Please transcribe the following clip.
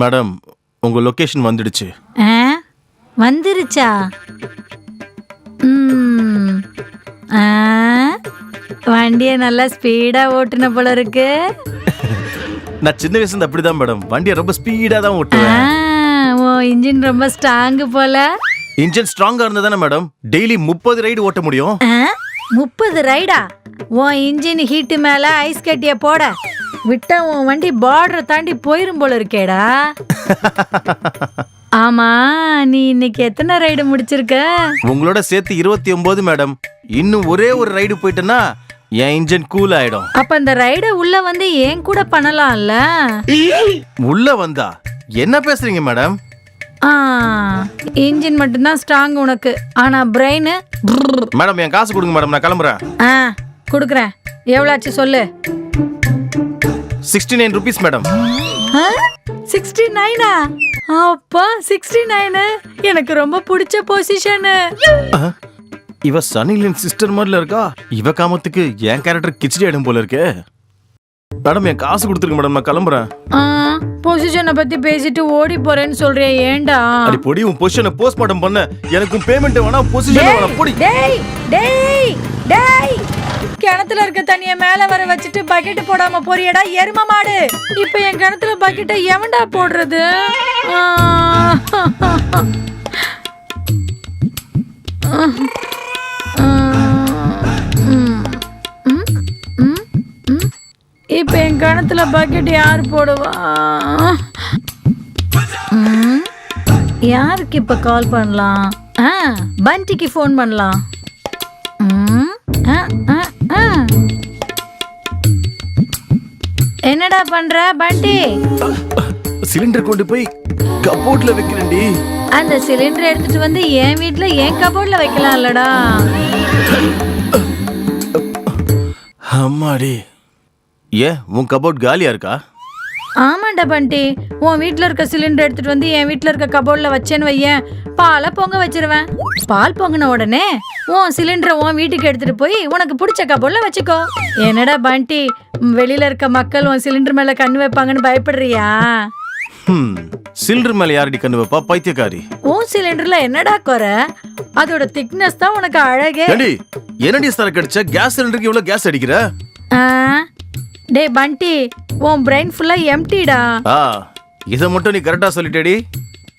Madam உங்க location வந்துடுச்சு. வந்துருச்சா? வண்டியை நல்லா ஸ்பீடா ஓட்டுன போல இருக்கு. நான் சின்ன வயசுல அப்படிதான் மேடம், வண்டியை ரொம்ப ஸ்பீடா தான் ஓட்டுவேன். ஓ இன்ஜின் ரொம்ப ஸ்ட்ராங் போல. இன்ஜின் ஸ்ட்ராங்கா இருந்தா தானே மேடம் டெய்லி 30 ரைடு ஓட்ட முடியும். 30 ரைடா? உன் இன்ஜின் ஹீட்டு மேல ஐஸ் கட்டிய போட விட்டா உன் வண்டி பார்டரை தாண்டி போயிரும் போல இருக்கேடா. ஆமா, நீ இன்னைக்கு எத்தனை ரைடு முடிச்சிருக்க? உங்களோட சேர்த்து 29 மேடம். இன்னும் ஒரே ஒரு ரைடு போயிட்டேன்னா என் இன்ஜின் கூல் ஆயிடும். அப்ப அந்த ரைட உள்ள வந்து ஏன் கூட பண்ணலாம்ல? உள்ள வந்தா என்ன பேசுறீங்க மேடம்? இன்ஜின் மட்டும்தான் ஸ்ட்ராங் உனக்கு, ஆனா பிரெயின். மேடம் என் காசு கொடுங்க மேடம், நான் கிளம்புறேன். கொடுக்குறேன். எவ்வளாச்சு சொல்லு. 69 rupees மேடம். 69? அப்பா 69 எனக்கு ரொம்ப பிடிச்ச பொசிஷன். இவ சனிலின் சிஸ்டர் மாதிரில இருக்கா. இவ காமத்துக்கு என் கேரக்டர் கிச்சடி ஆயிடும் போல இருக்கு. மேடம் என் காசு கொடுத்துருங்க மேடம், நான் கிளம்புறேன். பொசிஷனை பத்தி பேசிட்டு ஓடி போறேன்னு சொல்றியா? ஏண்டா? அடி பொடி, உன் பொசிஷனை போஸ்ட்மார்ட்டம் பண்ண. எனக்கு பேமெண்ட் வேணா, பொசிஷன் வேணா. பொடி. டேய் டேய் டேய், கிணத்துல இருக்க தண்ணிய மேல வர வச்சுட்டு பக்கெட் போடாம போறியடா எரும மாடு. இப்ப என் கிணத்துல பக்கெட்டை எவன்டா போடுறது? இப்ப என் கிணத்துல பக்கெட் யார் போடுவா? யாருக்கு இப்ப கால் பண்ணலாம்? பண்டிக்கு ஃபோன் பண்ணலாம். என்னடா பண்ற பண்டி? சிலிண்டர் கொண்டு போய் கபோர்ட்ல வைக்கிறேன்டி. அந்த சிலிண்டர் எடுத்துட்டு வந்து என் வீட்ல என் கபோர்ட்ல வைக்கலாம்லடா. அம்மாடி, ஏன் உன் கபோர்ட் காலியா இருக்கா? ஆமாண்டா பண்டி, உன் வீட்ல இருக்க சிலிண்டர் எடுத்துட்டு வந்து என் வீட்ல இருக்க கபோர்ட்ல வச்சேன்னு வையேன், பாலை பொங்க வச்சிருவேன். பால் பொங்கின உடனே உன் சிலிண்டரை உன் வீட்டுக்கு எடுத்துட்டு போய் உனக்கு பிடிச்ச கபோர்ட்ல வச்சுக்கோ. என்னடா பண்டி, வெளியில இருக்க மக்கள் உன் சிலிண்டர் மேல கண்ணு வைப்பாங்கன்னு பயப்படுறியா? சிலிண்டர் மேல யாரடி கண்ணு வைப்பா, பைத்தியக்காரி? உன் சிலிண்டர்ல என்னடா குறை? அதோட திக்னஸ் தான் உனக்கு அழகே. என்னடி சரக்கு அடிச்ச? கேஸ் சிலிண்டருக்கு இவ்வளவு கேஸ் அடிக்கிற? டேய் பண்டி, உன் பிரெயின் ஃபுல்லா எம்டிடா. இத மட்டும் நீ கரெக்டா சொல்லிட்டேடி.